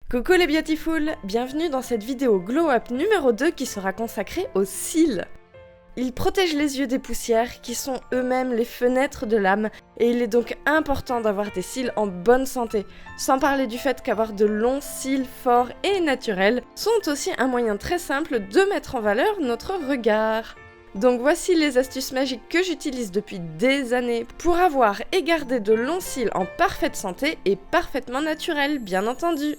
Coucou les beautiful, bienvenue dans cette vidéo Glow Up numéro 2 qui sera consacrée aux cils. Ils protègent les yeux des poussières qui sont eux-mêmes les fenêtres de l'âme et il est donc important d'avoir des cils en bonne santé, sans parler du fait qu'avoir de longs cils forts et naturels sont aussi un moyen très simple de mettre en valeur notre regard. Donc voici les astuces magiques que j'utilise depuis des années pour avoir et garder de longs cils en parfaite santé et parfaitement naturels, bien entendu.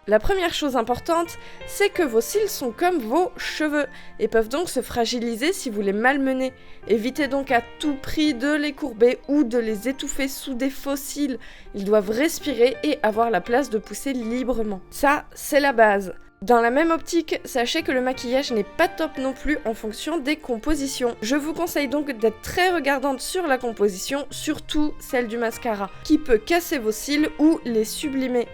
La première chose importante, c'est que vos cils sont comme vos cheveux et peuvent donc se fragiliser si vous les malmenez. Évitez donc à tout prix de les courber ou de les étouffer sous des faux cils. Ils doivent respirer et avoir la place de pousser librement. Ça, c'est la base. Dans la même optique, sachez que le maquillage n'est pas top non plus en fonction des compositions. Je vous conseille donc d'être très regardante sur la composition, surtout celle du mascara, qui peut casser vos cils ou les sublimer.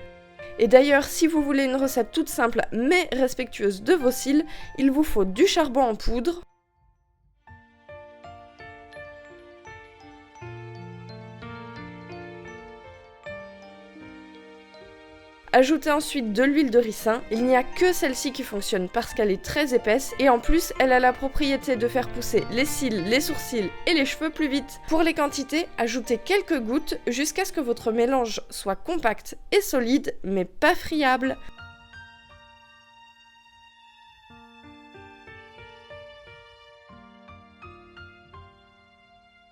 Et d'ailleurs, si vous voulez une recette toute simple mais respectueuse de vos cils, il vous faut du charbon en poudre, ajoutez ensuite de l'huile de ricin. Il n'y a que celle-ci qui fonctionne parce qu'elle est très épaisse et en plus elle a la propriété de faire pousser les cils, les sourcils et les cheveux plus vite. Pour les quantités, ajoutez quelques gouttes jusqu'à ce que votre mélange soit compact et solide mais pas friable.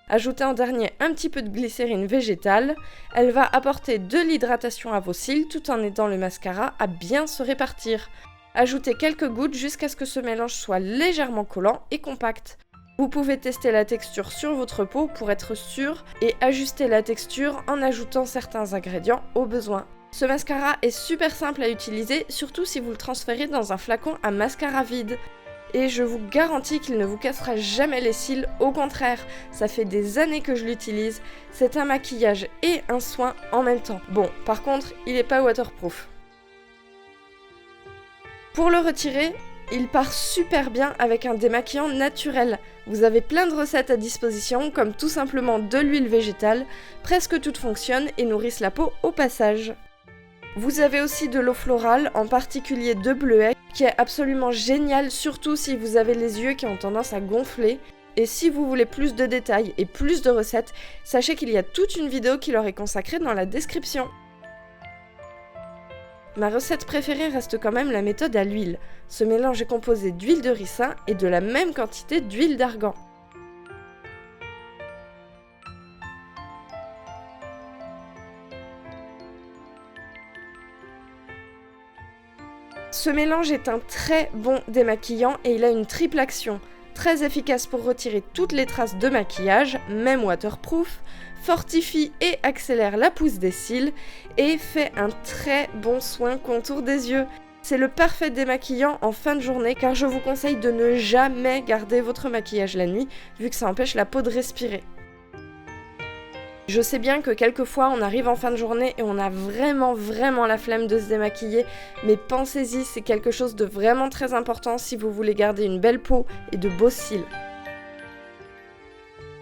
Ajoutez en dernier un petit peu de glycérine végétale, elle va apporter de l'hydratation à vos cils tout en aidant le mascara à bien se répartir. Ajoutez quelques gouttes jusqu'à ce que ce mélange soit légèrement collant et compact. Vous pouvez tester la texture sur votre peau pour être sûr et ajuster la texture en ajoutant certains ingrédients au besoin. Ce mascara est super simple à utiliser, surtout si vous le transférez dans un flacon à mascara vide. Et je vous garantis qu'il ne vous cassera jamais les cils, au contraire, ça fait des années que je l'utilise, c'est un maquillage et un soin en même temps. Bon, par contre, il n'est pas waterproof. Pour le retirer, il part super bien avec un démaquillant naturel. Vous avez plein de recettes à disposition, comme tout simplement de l'huile végétale, presque toutes fonctionnent et nourrissent la peau au passage. Vous avez aussi de l'eau florale, en particulier de bleuet, qui est absolument génial, surtout si vous avez les yeux qui ont tendance à gonfler. Et si vous voulez plus de détails et plus de recettes, sachez qu'il y a toute une vidéo qui leur est consacrée dans la description. Ma recette préférée reste quand même la méthode à l'huile. Ce mélange est composé d'huile de ricin et de la même quantité d'huile d'argan. Ce mélange est un très bon démaquillant et il a une triple action. Très efficace pour retirer toutes les traces de maquillage, même waterproof, fortifie et accélère la pousse des cils et fait un très bon soin contour des yeux. C'est le parfait démaquillant en fin de journée car je vous conseille de ne jamais garder votre maquillage la nuit vu que ça empêche la peau de respirer. Je sais bien que quelquefois on arrive en fin de journée et on a vraiment la flemme de se démaquiller, mais pensez-y, c'est quelque chose de vraiment très important si vous voulez garder une belle peau et de beaux cils.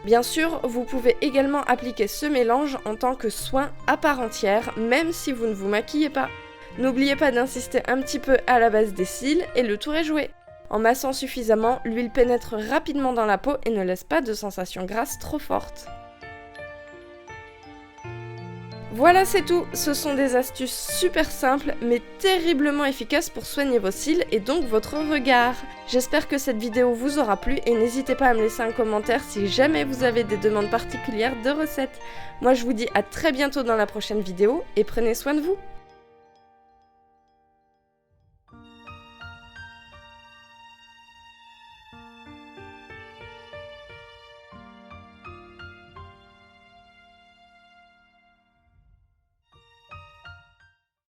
Bien sûr, vous pouvez également appliquer ce mélange en tant que soin à part entière, même si vous ne vous maquillez pas. N'oubliez pas d'insister un petit peu à la base des cils et le tour est joué. En massant suffisamment, l'huile pénètre rapidement dans la peau et ne laisse pas de sensation grasse trop forte. Voilà, c'est tout. Ce sont des astuces super simples mais terriblement efficaces pour soigner vos cils et donc votre regard. J'espère que cette vidéo vous aura plu et n'hésitez pas à me laisser un commentaire si jamais vous avez des demandes particulières de recettes. Moi je vous dis à très bientôt dans la prochaine vidéo et prenez soin de vous.